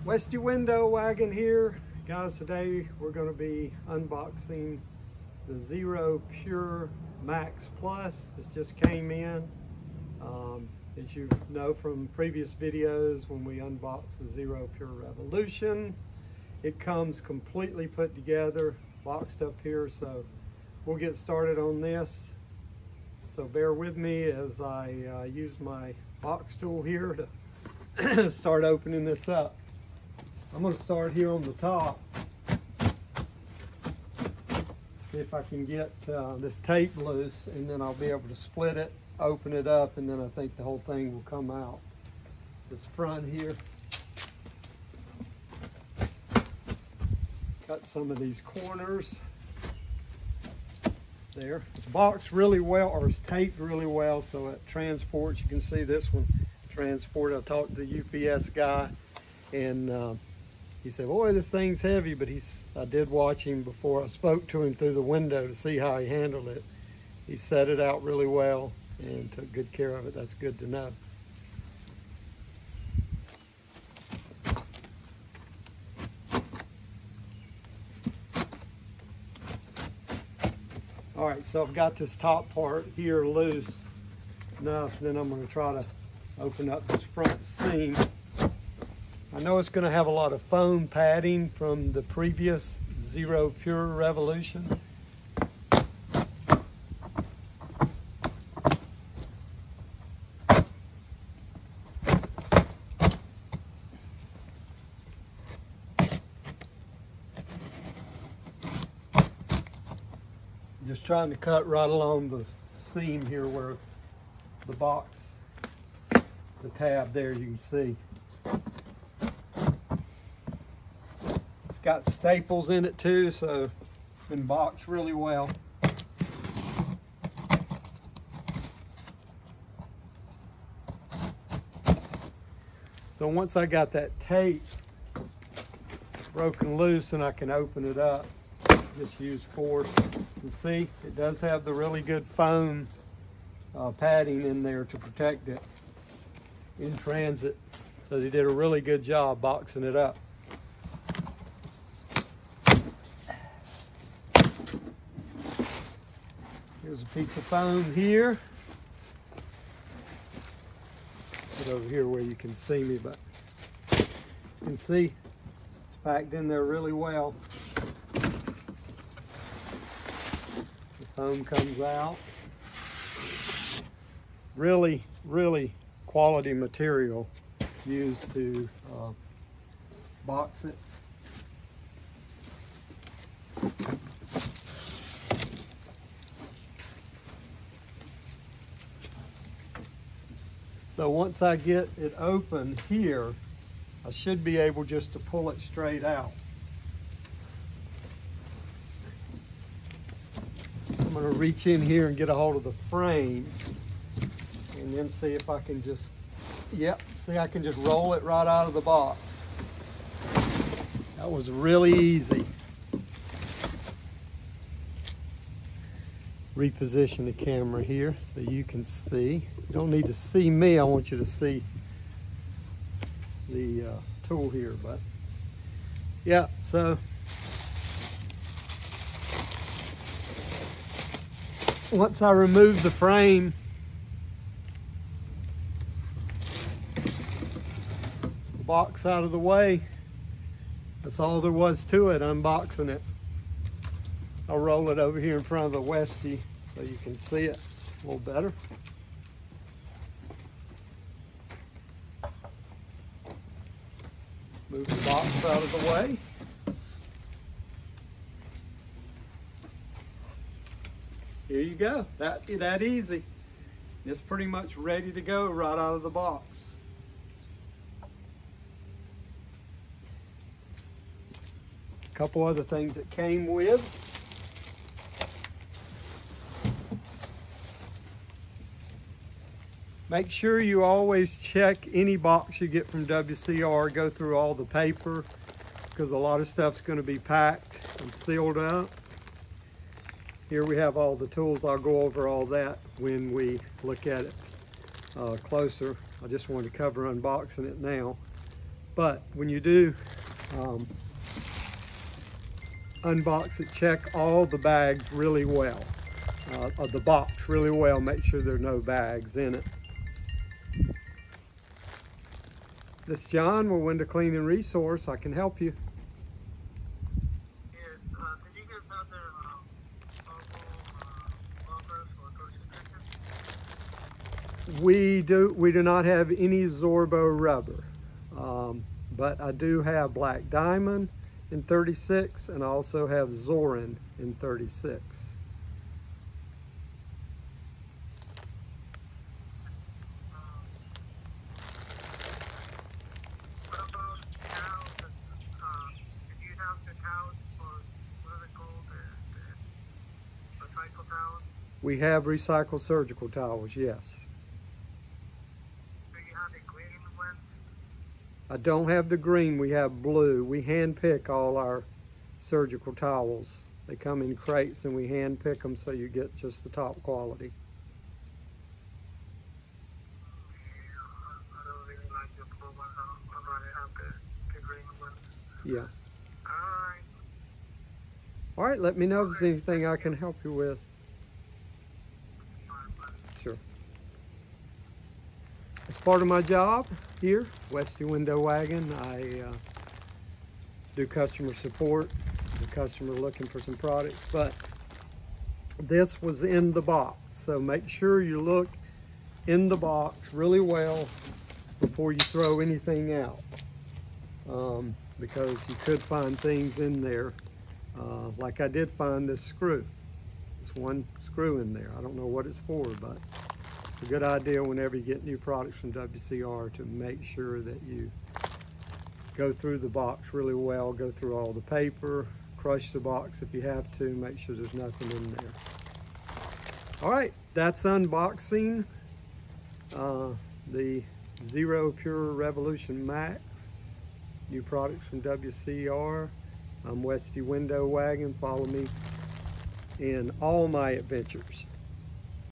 Westy Window Wagon here. Guys, today we're going to be unboxing the Xero Pure Max Plus. This just came in. As you know from previous videos, when we unboxed the Xero Pure Revolution, it comes completely put together, boxed up here, so we'll get started on this. So bear with me as I use my box tool here to start opening this up. I'm going to start here on the top. See if I can get this tape loose, and then I'll be able to split it, open it up, and then I think the whole thing will come out. This front here. Cut some of these corners. There. It's boxed really well, or it's taped really well, so it transports. You can see this one transport. I talked to the UPS guy, and he said, boy, this thing's heavy, but I did watch him before I spoke to him through the window to see how he handled it. He set it out really well and took good care of it. That's good to know. All right, so I've got this top part here loose enough. Then I'm going to try to open up this front seam. I know it's going to have a lot of foam padding from the previous Xero Pure Revolution. Just trying to cut right along the seam here where the box, the tab there, you can see. It's got staples in it too, so it's been boxed really well. So once I got that tape broken loose and I can open it up, just use force. You see, it does have the really good foam padding in there to protect it in transit. So they did a really good job boxing it up. Here's a piece of foam here. Put over here where you can see me, but you can see it's packed in there really well. The foam comes out. Really, really quality material used to box it. So once I get it open here, I should be able just to pull it straight out. I'm going to reach in here and get a hold of the frame and then see if I can just, see, I can just roll it right out of the box. That was really easy. Reposition the camera here so you can see. You don't need to see me, I want you to see the tool here, but yeah, so once I remove the frame, the box out of the way, that's all there was to it, unboxing it. I'll roll it over here in front of the Westy so you can see it a little better. Move the box out of the way. Here you go, that easy. It's pretty much ready to go right out of the box. A couple other things that came with. Make sure you always check any box you get from WCR, go through all the paper, because a lot of stuff's going to be packed and sealed up. Here we have all the tools. I'll go over all that when we look at it closer. I just wanted to cover unboxing it now. But when you do unbox it, check all the bags really well, of the box really well. Make sure there are no bags in it. This is John, we're Window Cleaning Resource. I can help you. Yes, did you guys have their offers for subscription? We do not have any Zorbo rubber, but I do have Black Diamond in 36, and I also have Zorin in 36. What about towels? If you have the towels for, what are they called, the recycled towels? We have recycled surgical towels, yes. Do you have the green ones? I don't have the green, we have blue. We hand pick all our surgical towels. They come in crates and we hand pick them so you get just the top quality. I don't really like the blue ones. I'd rather have the green ones. Yeah. Alright. All right, let me know if there's anything I can help you with. Sure. As part of my job here, Westy Window Wagon, I do customer support. The customer looking for some products, but this was in the box, so make sure you look in the box really well before you throw anything out, because you could find things in there, like I did find this screw. There's one screw in there. I don't know what it's for, but it's a good idea whenever you get new products from WCR to make sure that you go through the box really well, go through all the paper, crush the box if you have to, make sure there's nothing in there. All right, that's unboxing the Xero Pure Revolution Max, new products from WCR. I'm Westy Window Wagon. Follow me in all my adventures.